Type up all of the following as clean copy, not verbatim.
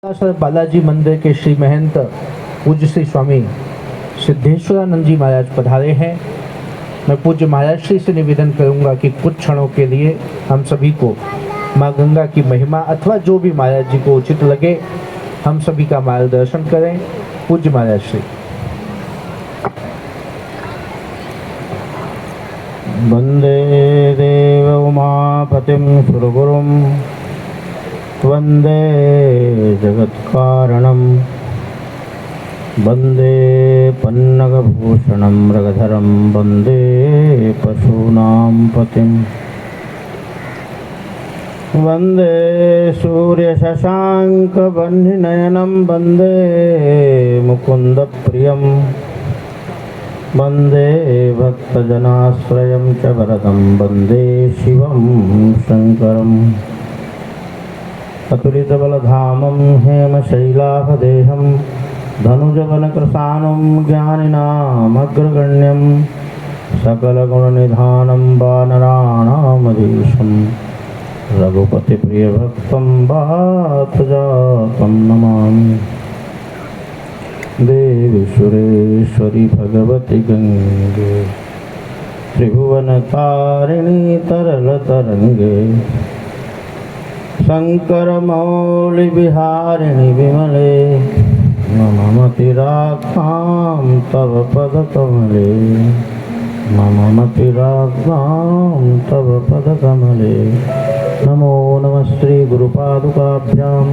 Sir Balaji मंदिर के श्री महंत पूज्य श्री स्वामी सिद्धेश्वरानंद जी महाराज पधारे हैं। मैं पूज्य महाराज श्री से निवेदन करूंगा कि कुछ क्षणों के लिए हम सभी को माँ गंगा की महिमा अथवा जो भी महाराज जी को उचित लगे हम सभी का मार्गदर्शन करें। पूज्य महाराज श्री। वंदे देव उमापतिं सुरगुरुं वंदे जगत्कारणं वंदे पन्नगभूषणं मृगधरं वंदे पशूनां पतिं वंदे सूर्यशशाङ्कवह्निनयनं वंदे मुकुन्दप्रियं वंदे भक्तजनाश्रयं च वरदं वंदे शिवं शङ्करम् अतुलितबलधामं हेमशैलाभदेहं धनुजवनकृशानं ज्ञानिनामग्रगण्यं सकलगुणनिधानं वानराणामधीशं रघुपतिप्रियभक्तं वातजातं नमामि। देवी सुरेश्वरी भगवती गंगे त्रिभुवनतारिणी तरलतरंगे शंकर मौलि विहारिणि विमले ममतिरात्मां तव पदकमले ममतिरात्मां तव पदकमले। नमो नमः श्री गुरुपादुकाभ्यां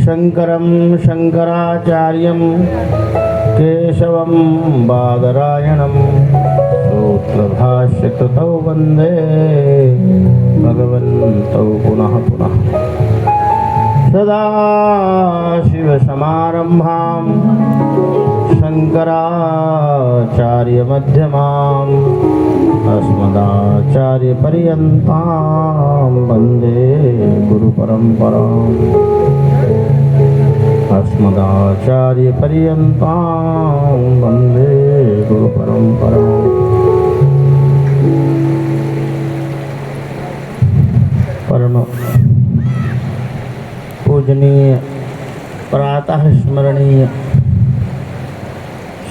शंकरं शंकराचार्यं केशवं बादरायणं सूत्रभाष्यकृतौ वन्दे भगवन्तौ पुनः पुनः। सदाशिवसमारम्भां शङ्कराचार्यमध्यमाम् अस्मदाचार्यपर्यन्तां वन्दे गुरुपरम्पराम् अस्मदाचार्यपर्यन्तां वन्दे गुरुपरम्पराम्। परम पूजनीय प्रातः स्मरणीय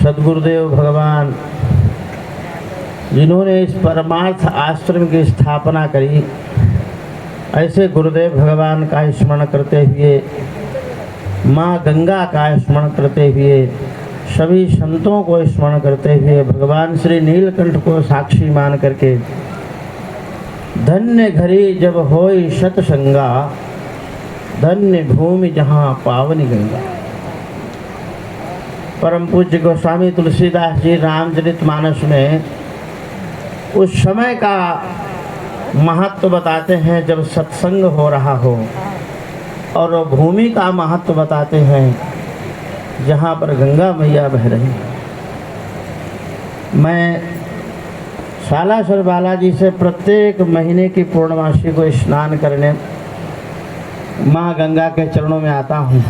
सद्गुरुदेव भगवान जिन्होंने इस परमार्थ आश्रम की स्थापना करी, ऐसे गुरुदेव भगवान का स्मरण करते हुए माँ गंगा का स्मरण करते हुए सभी संतों को स्मरण करते हुए भगवान श्री नीलकंठ को साक्षी मान करके धन्य घड़ी जब होई सतसंगा धन्य भूमि जहाँ पावनी गंगा। परम पूज्य गोस्वामी तुलसीदास जी रामचरितमानस में उस समय का महत्व बताते हैं जब सत्संग हो रहा हो, और भूमि का महत्व बताते हैं जहाँ पर गंगा मैया बह रही। मैं सालासर बालाजी से प्रत्येक महीने की पूर्णमासी को स्नान करने माँ गंगा के चरणों में आता हूँ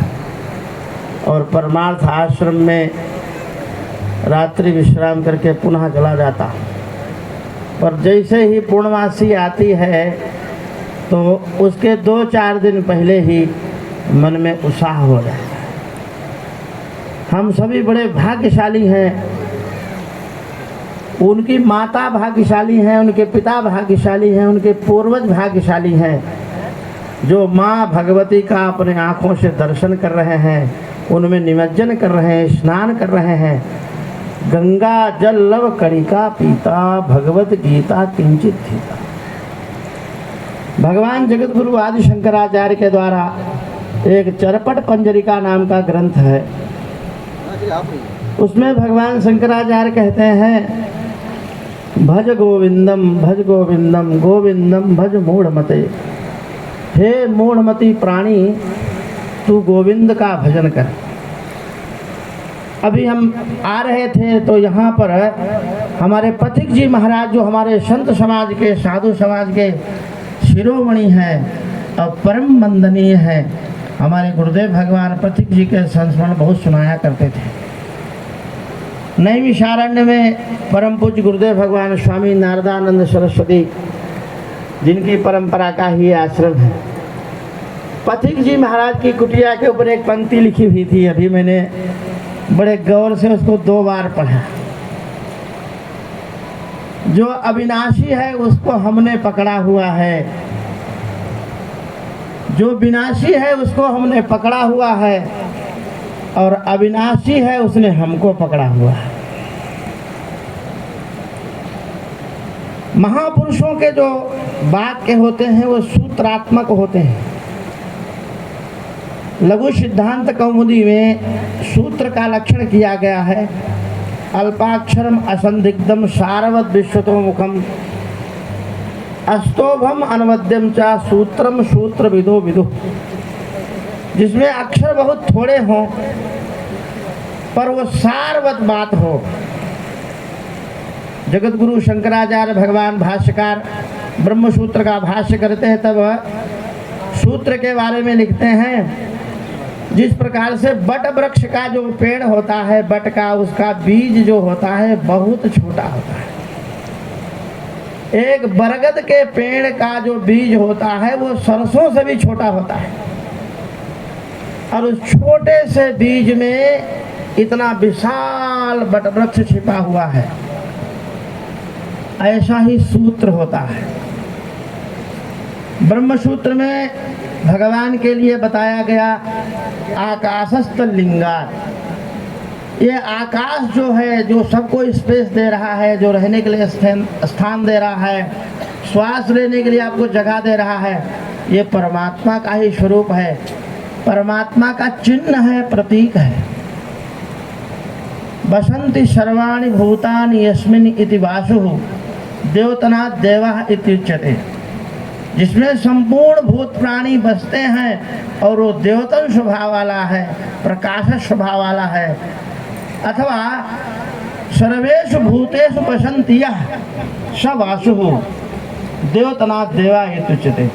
और परमार्थ आश्रम में रात्रि विश्राम करके पुनः चला जाता हूँ। पर जैसे ही पूर्णमासी आती है तो उसके 2-4 दिन पहले ही मन में उत्साह हो जाता है। हम सभी बड़े भाग्यशाली हैं, उनकी माता भाग्यशाली हैं, उनके पिता भाग्यशाली हैं, उनके पूर्वज भाग्यशाली हैं, जो माँ भगवती का अपने आँखों से दर्शन कर रहे हैं, उनमें निमज्जन कर रहे हैं, स्नान कर रहे हैं। गंगा जल लव कणिका पीता भगवत गीता किंचित थीता। भगवान जगतगुरु आदि शंकराचार्य के द्वारा एक चरपट पंजरिका नाम का ग्रंथ है। उसमें भगवान शंकराचार्य कहते हैं, भज गोविंदम गोविंदम भज मूढ़मते। हे मूढ़मती प्राणी, तू गोविंद का भजन कर। अभी हम आ रहे थे तो यहाँ पर हमारे पथिक जी महाराज, जो हमारे संत समाज के साधु समाज के शिरोमणि हैं और परम वंदनीय हैं, हमारे गुरुदेव भगवान पथिक जी के संस्मरण बहुत सुनाया करते थे। नैमिषारण्य में परम पूज्य गुरुदेव भगवान स्वामी नारदानंद सरस्वती, जिनकी परंपरा का ही आश्रम है, पथिक जी महाराज की कुटिया के ऊपर एक पंक्ति लिखी हुई थी, अभी मैंने बड़े गौर से उसको 2 बार पढ़ा। जो अविनाशी है उसको हमने पकड़ा हुआ है, जो विनाशी है उसको हमने पकड़ा हुआ है, और अविनाशी है उसने हमको पकड़ा हुआ है। महापुरुषों के जो वाक्य होते हैं वो सूत्रात्मक होते हैं। लघु सिद्धांत कौमुदी में सूत्र का लक्षण किया गया है, अल्पाक्षरम असंदिग्धम सारवत विश्वतोमुखम अस्तोभम अनवद्यम चा सूत्रम सूत्र विदो विदु। जिसमें अक्षर बहुत थोड़े हों पर वो सारवत बात हो। जगत गुरु शंकराचार्य भगवान भाष्यकार ब्रह्म सूत्र का भाष्य करते हैं, तब सूत्र के बारे में लिखते हैं, जिस प्रकार से बट वृक्ष का जो पेड़ होता है, बट का उसका बीज जो होता है बहुत छोटा होता है। एक बरगद के पेड़ का जो बीज होता है वो सरसों से भी छोटा होता है, और उस छोटे से बीज में इतना विशाल बट वृक्ष छिपा हुआ है। ऐसा ही सूत्र होता है। ब्रह्म सूत्र में भगवान के लिए बताया गया आकाशस्थ लिंगार। ये आकाश जो है, जो सबको स्पेस दे रहा है, जो रहने के लिए स्थान दे रहा है, श्वास लेने के लिए आपको जगह दे रहा है, ये परमात्मा का ही स्वरूप है, परमात्मा का चिन्ह है, प्रतीक है। बसंति सर्वाणि भूतानि यस्मिन् इति वासुः देवतना देवः इत्युच्यते। जिसमें संपूर्ण भूत प्राणी बसते हैं और वो देवतन स्वभाव वाला है, प्रकाश स्वभाव वाला है। अथवा सर्वेषु भूतेषु बसन्ति यः स वासुः देवतना देवा इत्युच्यते।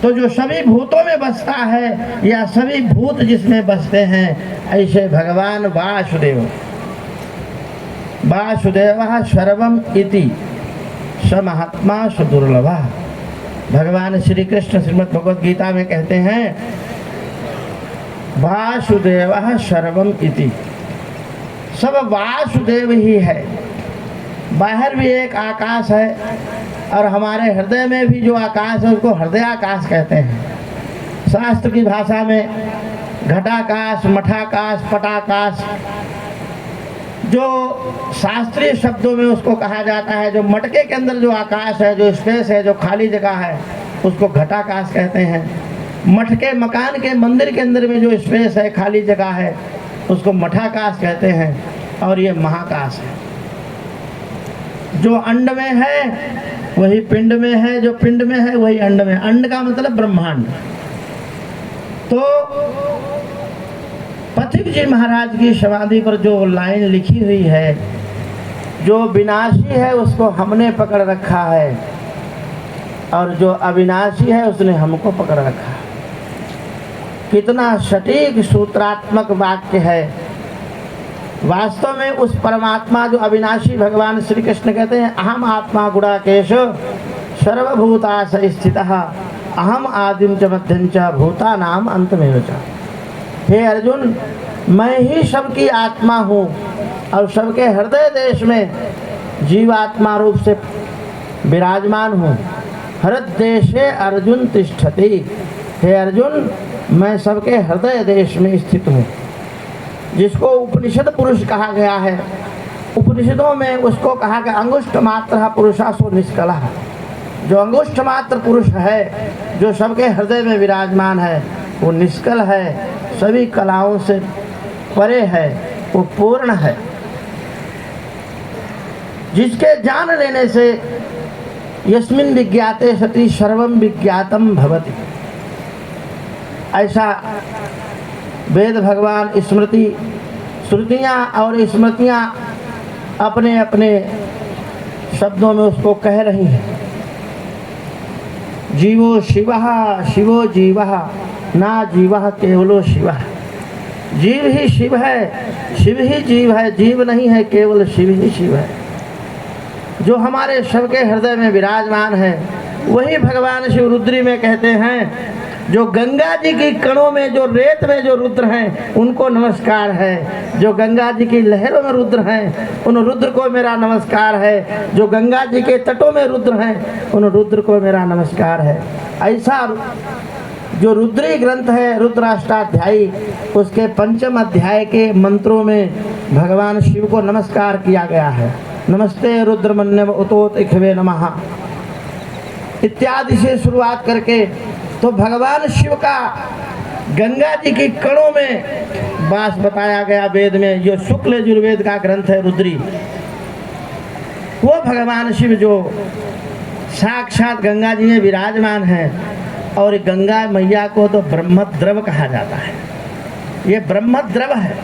तो जो सभी भूतों में बसता है या सभी भूत जिसमें बसते हैं, ऐसे भगवान वासुदेव। वासुदेवः सर्वम इति स महात्मा सुदुर्लभः। भगवान श्री कृष्ण श्रीमद् भगवद गीता में कहते हैं, वासुदेवः सर्वम इति। सब वासुदेव ही है। बाहर भी एक आकाश है, और हमारे हृदय में भी जो आकाश है उसको हृदय आकाश कहते हैं। शास्त्र की भाषा में घटाकाश, मठाकाश, पटाकाश, जो शास्त्रीय शब्दों में उसको कहा जाता है। जो मटके के अंदर जो आकाश है, जो स्पेस है, जो खाली जगह है, उसको घटाकाश कहते हैं। मटके मकान के मंदिर के अंदर में जो स्पेस है, खाली जगह है, उसको मठाकाश कहते हैं। और ये महाकाश है। जो अंड में है वही पिंड में है, जो पिंड में है वही अंड में। अंड का मतलब ब्रह्मांड। तो पथिक जी महाराज की समाधि पर जो लाइन लिखी हुई है, जो विनाशी है उसको हमने पकड़ रखा है, और जो अविनाशी है उसने हमको पकड़ रखा है। कितना सटीक सूत्रात्मक वाक्य है। वास्तव में उस परमात्मा जो अविनाशी भगवान श्री कृष्ण कहते हैं, अहम आत्मा गुणाकेश सर्वभूतास स्थितः अहम आदिम च मध्यम च भूतानाम अंतमेव च। हे अर्जुन, मैं ही सबकी आत्मा हूँ और सबके हृदय देश में जीवात्मा रूप से विराजमान हूँ। हृदय अर्जुन तिष्ठति। हे अर्जुन, मैं सबके हृदय देश में स्थित हूँ। जिसको उपनिषद पुरुष कहा गया है, उपनिषदों में उसको कहा गया अंगुष्ठ मात्र पुरुषासो निष्कलः। जो अंगुष्ठ मात्र पुरुष है, जो सबके हृदय में विराजमान है, वो निष्कल है, सभी कलाओं से परे है, वो पूर्ण है। जिसके जान लेने से यस्मिन् विज्ञाते सति सर्वं विज्ञातम भवति। ऐसा वेद भगवान स्मृति, श्रुतियाँ और स्मृतियाँ अपने अपने शब्दों में उसको कह रही हैं। जीवो शिवः शिवो जीवः ना जीवः केवलो शिवः। जीव ही शिव है, शिव ही जीव है, जीव नहीं है, केवल शिव ही शिव है। जो हमारे सबके हृदय में विराजमान है, वही भगवान शिव रुद्री में कहते हैं, जो गंगा जी की कणों में, जो रेत में जो रुद्र हैं उनको नमस्कार है। जो गंगा जी की लहरों में रुद्र हैं उन रुद्र को मेरा नमस्कार है। जो गंगा जी के तटों में रुद्र हैं उन रुद्र को मेरा नमस्कार है। ऐसा जो रुद्री ग्रंथ है रुद्राष्टाध्यायी, उसके पंचम अध्याय के मंत्रों में भगवान शिव को नमस्कार किया गया है। नमस्ते रुद्रमन्यम उतोत इखवे नमः इत्यादि से शुरुआत करके तो भगवान शिव का गंगा जी की कणों में वास बताया गया वेद में। जो शुक्ल यजुर्वेद का ग्रंथ है रुद्री, वो भगवान शिव जो साक्षात गंगा जी में विराजमान है। और गंगा मैया को तो ब्रह्मद्रव कहा जाता है। ये ब्रह्मद्रव है,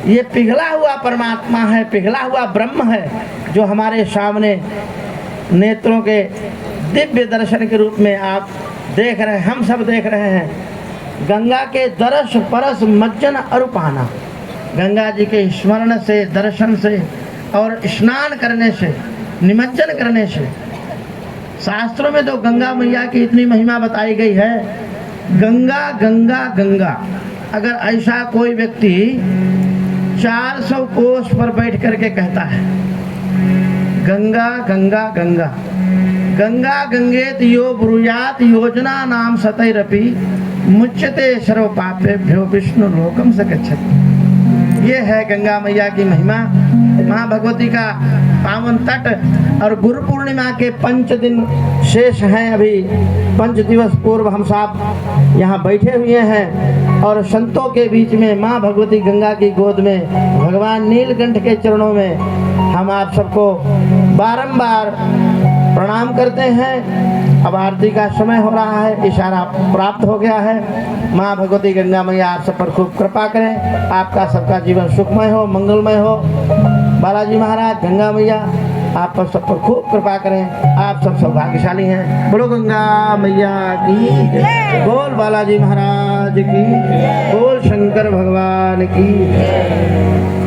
ये पिघला हुआ परमात्मा है, पिघला हुआ ब्रह्म है, जो हमारे सामने नेत्रों के दिव्य दर्शन के रूप में आप देख रहे हैं, हम सब देख रहे हैं। गंगा के दरस परस मज्जन अरुपाना, गंगा जी के स्मरण से, दर्शन से और स्नान करने से, निमज्जन करने से। शास्त्रों में तो गंगा मैया की इतनी महिमा बताई गई है। गंगा गंगा गंगा, अगर ऐसा कोई व्यक्ति 400 कोस पर बैठ करके कहता है गंगा गंगा गंगा, गंगा गंगेत यो ब्रूयात योजना नाम सतैरपि मुच्यते सर्व पापेभ्यो विष्णु लोकम स गच्छति। ये है गंगा मैया की महिमा। माँ भगवती का पावन तट। और गुरु पूर्णिमा के 5 दिन शेष हैं। अभी 5 दिवस पूर्व हम सब यहाँ बैठे हुए हैं और संतों के बीच में माँ भगवती गंगा की गोद में भगवान नीलकंठ के चरणों में हम आप सबको बारंबार प्रणाम करते हैं। अब आरती का समय हो रहा है, इशारा प्राप्त हो गया है। माँ भगवती गंगा मैया आप सब पर खूब कृपा करें, आपका सबका जीवन सुखमय हो, मंगलमय हो। बालाजी महाराज, गंगा मैया आप पर सब पर खूब कृपा करें। आप सब सौभाग्यशाली हैं। बोलो गंगा मैया की, बोल बालाजी महाराज की, बोल शंकर भगवान की।